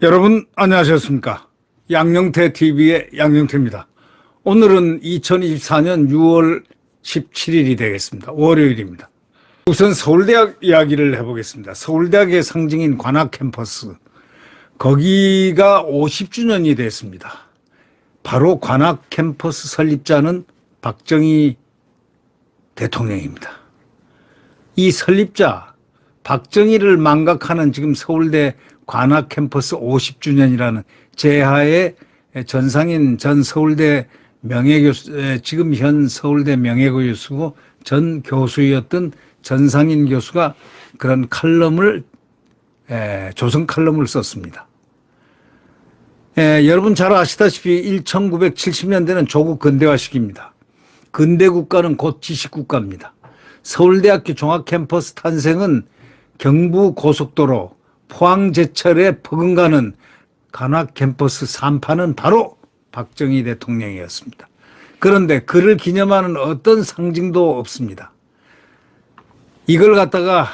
여러분 안녕하셨습니까? 양영태 TV의 양영태입니다. 오늘은 2024년 6월 17일이 되겠습니다. 월요일입니다. 우선 서울대학 이야기를 해보겠습니다. 서울대학의 상징인 관악 캠퍼스, 거기가 50주년이 됐습니다. 바로 관악 캠퍼스 설립자는 박정희 대통령입니다. 이 설립자 박정희를 망각하는 지금 서울대 관악 캠퍼스 50주년이라는 제하의 전상인 전 서울대 명예교수, 지금 현 서울대 명예교수고 전 교수였던 전상인 교수가 그런 칼럼을, 조선 칼럼을 썼습니다. 여러분 잘 아시다시피 1970년대는 조국 근대화 시기입니다. 근대 국가는 곧 지식 국가입니다. 서울대학교 종합캠퍼스 탄생은 경부 고속도로 포항제철에 버금가는 관악 캠퍼스 산파는 바로 박정희 대통령이었습니다. 그런데 그를 기념하는 어떤 상징도 없습니다. 이걸 갖다가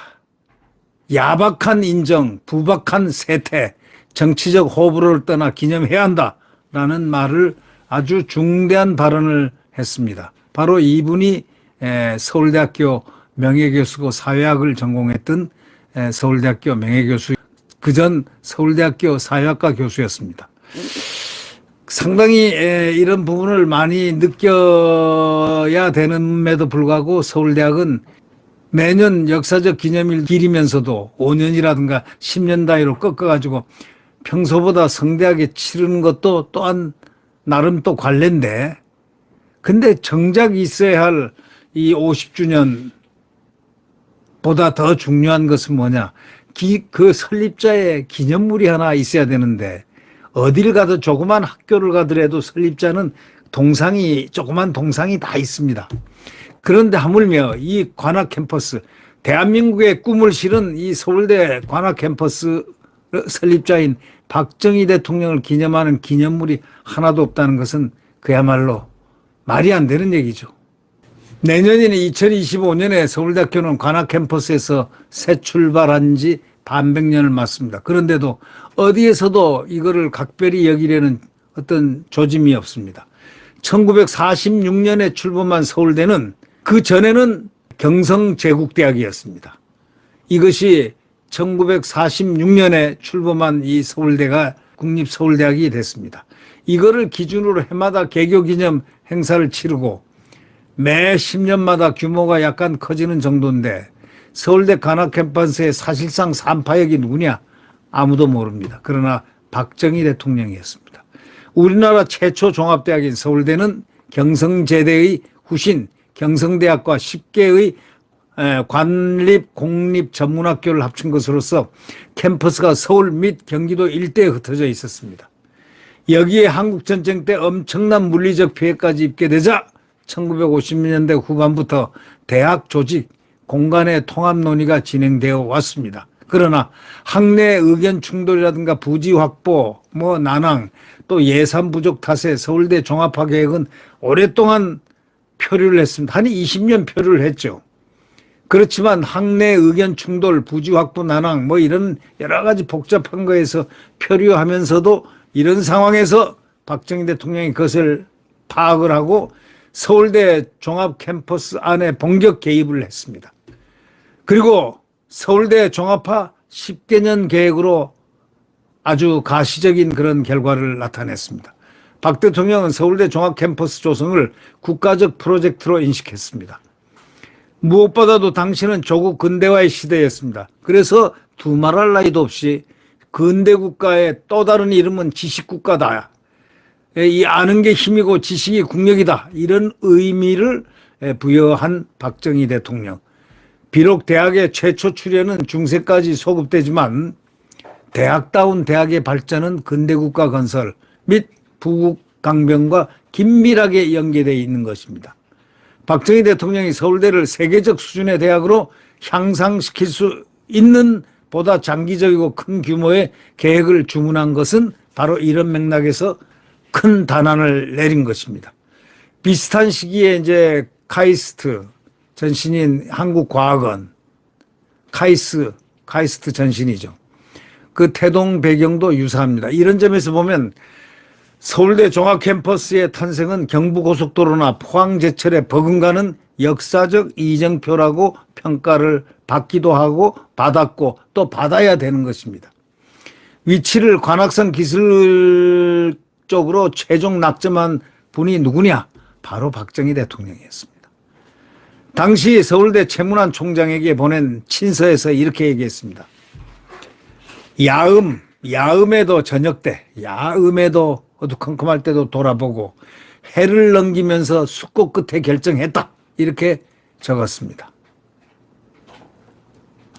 야박한 인정, 부박한 세태, 정치적 호불호를 떠나 기념해야 한다라는 말을 아주 중대한 발언을 했습니다. 바로 이분이 서울대학교 명예교수고 사회학을 전공했던 서울대학교 명예교수, 그전 서울대학교 사회학과 교수였습니다. 상당히 이런 부분을 많이 느껴야 되는데도 불구하고 서울대학은 매년 역사적 기념일 기리면서도 5년이라든가 10년 단위로 꺾어가지고 평소보다 성대하게 치르는 것도 또한 나름 또 관례인데, 근데 정작 있어야 할 이 50주년 보다 더 중요한 것은 뭐냐? 그 설립자의 기념물이 하나 있어야 되는데, 어딜 가도 조그만 학교를 가더라도 설립자는 동상이, 조그만 동상이 다 있습니다. 그런데 하물며 이 관악 캠퍼스, 대한민국의 꿈을 실은 이 서울대 관악 캠퍼스 설립자인 박정희 대통령을 기념하는 기념물이 하나도 없다는 것은 그야말로 말이 안 되는 얘기죠. 내년인 2025년에 서울대학교는 관악 캠퍼스에서 새 출발한 지 반백년을 맞습니다. 그런데도 어디에서도 이거를 각별히 여기려는 어떤 조짐이 없습니다. 1946년에 출범한 서울대는 그 전에는 경성제국대학이었습니다. 이것이 1946년에 출범한 이 서울대가 국립서울대학이 됐습니다. 이거를 기준으로 해마다 개교기념 행사를 치르고 매 10년마다 규모가 약간 커지는 정도인데, 서울대 관악 캠퍼스의 사실상 산파역이 누구냐? 아무도 모릅니다. 그러나 박정희 대통령이었습니다. 우리나라 최초 종합대학인 서울대는 경성제대의 후신 경성대학과 10개의 관립, 공립 전문학교를 합친 것으로서 캠퍼스가 서울 및 경기도 일대에 흩어져 있었습니다. 여기에 한국전쟁 때 엄청난 물리적 피해까지 입게 되자 1950년대 후반부터 대학 조직, 공간의 통합 논의가 진행되어 왔습니다. 그러나 학내 의견 충돌이라든가 부지 확보, 난항, 또 예산 부족 탓에 서울대 종합화 계획은 오랫동안 표류를 했습니다. 한 20년 표류를 했죠. 그렇지만 학내 의견 충돌, 부지 확보 난항, 이런 여러 가지 복잡한 거에서 표류하면서도 이런 상황에서 박정희 대통령이 그것을 파악을 하고 서울대 종합 캠퍼스 안에 본격 개입을 했습니다. 그리고 서울대 종합화 10개년 계획으로 아주 가시적인 그런 결과를 나타냈습니다. 박 대통령은 서울대 종합 캠퍼스 조성을 국가적 프로젝트로 인식했습니다. 무엇보다도 당시는 조국 근대화의 시대였습니다. 그래서 두말할 나위도 없이 근대 국가의 또 다른 이름은 지식국가다, 이 아는 게 힘이고 지식이 국력이다, 이런 의미를 부여한 박정희 대통령. 비록 대학의 최초 출현은 중세까지 소급되지만 대학다운 대학의 발전은 근대국가 건설 및 부국 강병과 긴밀하게 연계되어 있는 것입니다. 박정희 대통령이 서울대를 세계적 수준의 대학으로 향상시킬 수 있는 보다 장기적이고 큰 규모의 계획을 주문한 것은 바로 이런 맥락에서 큰 단안을 내린 것입니다. 비슷한 시기에 이제 카이스트 전신인 한국과학원, 카이스트 전신이죠. 그 태동 배경도 유사합니다. 이런 점에서 보면 서울대 종합캠퍼스의 탄생은 경부고속도로나 포항제철에 버금가는 역사적 이정표라고 평가를 받기도 하고 받았고 또 받아야 되는 것입니다. 위치를 관악산 기술 쪽으로 최종 낙점한 분이 누구냐? 바로 박정희 대통령이었습니다. 당시 서울대 최문환 총장에게 보낸 친서에서 이렇게 얘기했습니다. 야음에도 저녁 때, 야음에도 어두컴컴할 때도 돌아보고 해를 넘기면서 숙고 끝에 결정했다. 이렇게 적었습니다.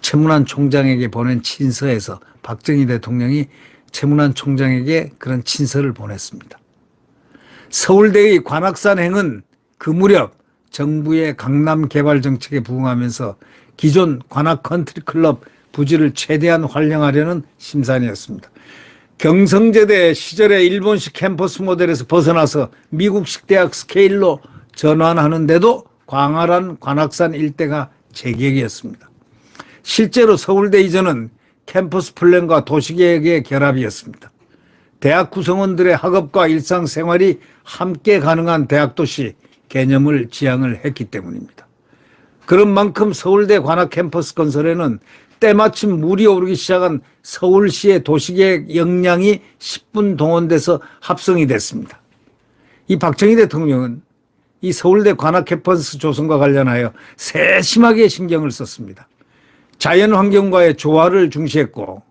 최문환 총장에게 보낸 친서에서 박정희 대통령이 최문환 총장에게 그런 친서를 보냈습니다. 서울대의 관악산행은 그 무렵 정부의 강남 개발 정책에 부응하면서 기존 관악 컨트리클럽 부지를 최대한 활용하려는 심산이었습니다. 경성제대 시절의 일본식 캠퍼스 모델에서 벗어나서 미국식 대학 스케일로 전환하는데도 광활한 관악산 일대가 제격이었습니다. 실제로 서울대 이전은 캠퍼스 플랜과 도시계획의 결합이었습니다. 대학 구성원들의 학업과 일상생활이 함께 가능한 대학도시 개념을 지향을 했기 때문입니다. 그런 만큼 서울대 관악 캠퍼스 건설에는 때마침 물이 오르기 시작한 서울시의 도시계획 역량이 10분 동원돼서 합성이 됐습니다. 이 박정희 대통령은 이 서울대 관악 캠퍼스 조성과 관련하여 세심하게 신경을 썼습니다. 자연환경과의 조화를 중시했고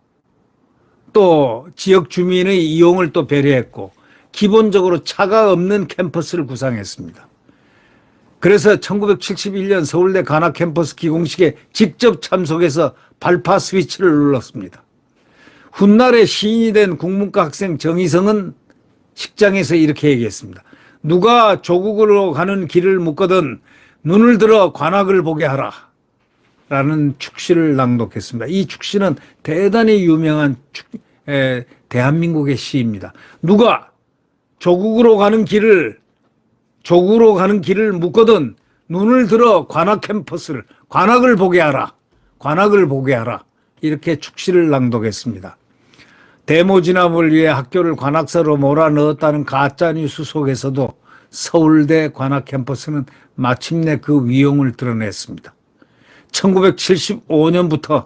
또 지역 주민의 이용을 또 배려했고 기본적으로 차가 없는 캠퍼스를 구상했습니다. 그래서 1971년 서울대 관악 캠퍼스 기공식에 직접 참석해서 발파 스위치를 눌렀습니다. 훗날에 시인이 된 국문과 학생 정희성은 식장에서 이렇게 얘기했습니다. 누가 조국으로 가는 길을 묻거든 눈을 들어 관악을 보게 하라. 라는 축시를 낭독했습니다. 이 축시는 대단히 유명한 대한민국의 시입니다. 누가 조국으로 가는 길을 묻거든 눈을 들어 관악 캠퍼스를 관악을 보게 하라. 관악을 보게 하라. 이렇게 축시를 낭독했습니다. 데모 진압을 위해 학교를 관악사로 몰아넣었다는 가짜뉴스 속에서도 서울대 관악 캠퍼스는 마침내 그 위용을 드러냈습니다. 1975년부터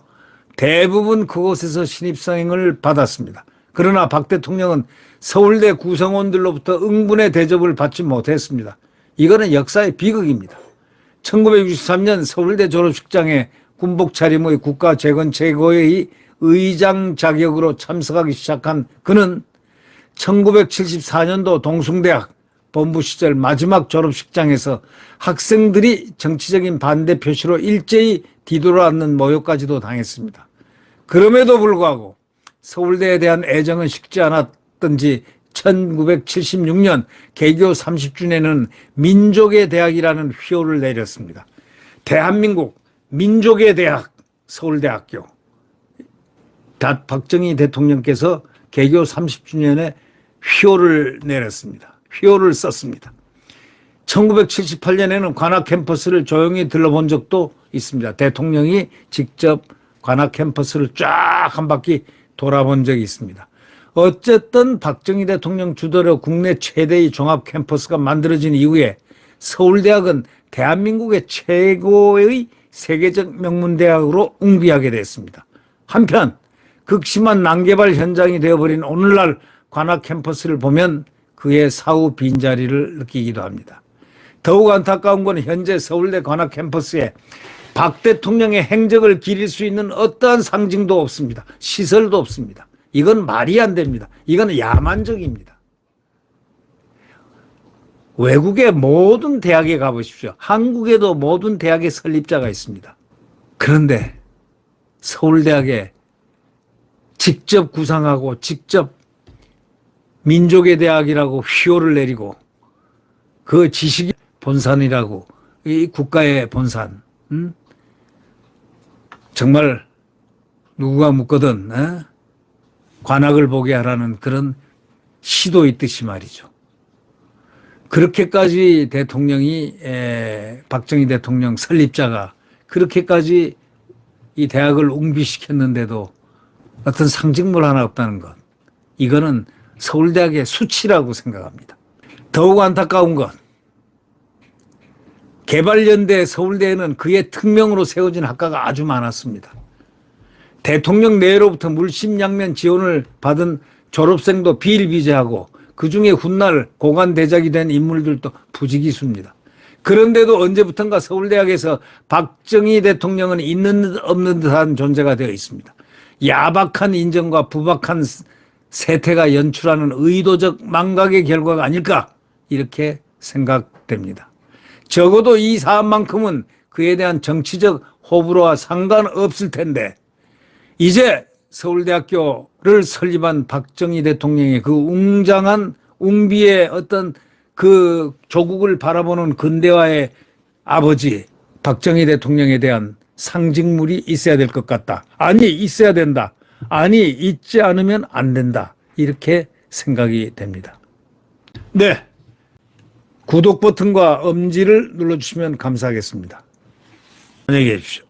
대부분 그곳에서 신입사행을 받았습니다. 그러나 박 대통령은 서울대 구성원들로부터 응분의 대접을 받지 못했습니다. 이거는 역사의 비극입니다. 1963년 서울대 졸업식장에 군복 차림의 국가재건최고회의 의장 자격으로 참석하기 시작한 그는 1974년도 동숭대학 본부 시절 마지막 졸업식장에서 학생들이 정치적인 반대 표시로 일제히 뒤돌아앉는 모욕까지도 당했습니다. 그럼에도 불구하고 서울대에 대한 애정은 식지 않았던지 1976년 개교 30주년에는 민족의 대학이라는 휘호를 내렸습니다. 대한민국 민족의 대학 서울대학교. 박정희 대통령께서 개교 30주년에 휘호를 내렸습니다. 휘호를 썼습니다. 1978년에는 관악 캠퍼스를 조용히 들러본 적도 있습니다. 대통령이 직접 관악 캠퍼스를 쫙 한 바퀴 돌아본 적이 있습니다. 어쨌든 박정희 대통령 주도로 국내 최대의 종합 캠퍼스가 만들어진 이후에 서울대학은 대한민국의 최고의 세계적 명문대학으로 웅비하게 됐습니다. 한편 극심한 난개발 현장이 되어버린 오늘날 관악 캠퍼스를 보면 그의 사후 빈자리를 느끼기도 합니다. 더욱 안타까운 건 현재 서울대 관악 캠퍼스에 박 대통령의 행적을 기릴 수 있는 어떠한 상징도 없습니다. 시설도 없습니다. 이건 말이 안 됩니다. 이건 야만적입니다. 외국의 모든 대학에 가보십시오. 한국에도 모든 대학의 설립자가 있습니다. 그런데 서울대학에 직접 구상하고 직접 민족의 대학이라고 휘호를 내리고 그 지식의 본산이라고 이 국가의 본산 정말 누구가 묻거든 관악을 보게 하라는 그런 시도 있듯이 말이죠. 그렇게까지 대통령이 박정희 대통령 설립자가 그렇게까지 이 대학을 웅비시켰는데도 어떤 상징물 하나 없다는 것. 이거는 서울대학의 수치라고 생각합니다. 더욱 안타까운 건 개발연대 서울대에는 그의 특명으로 세워진 학과가 아주 많았습니다. 대통령 내로부터 물심양면 지원을 받은 졸업생도 비일비재하고 그중에 훗날 고관대작이 된 인물들도 부지기수입니다. 그런데도 언제부턴가 서울대학에서 박정희 대통령은 있는 듯 없는 듯한 존재가 되어 있습니다. 야박한 인정과 부박한 세태가 연출하는 의도적 망각의 결과가 아닐까 이렇게 생각됩니다. 적어도 이 사안만큼은 그에 대한 정치적 호불호와 상관없을 텐데 이제 서울대학교를 설립한 박정희 대통령의 그 웅장한 웅비의 어떤 그 조국을 바라보는 근대화의 아버지 박정희 대통령에 대한 상징물이 있어야 될 것 같다. 아니 있어야 된다. 아니 있지 않으면 안 된다. 이렇게 생각이 됩니다. 네, 구독 버튼과 엄지를 눌러주시면 감사하겠습니다. 안녕히 계십시오.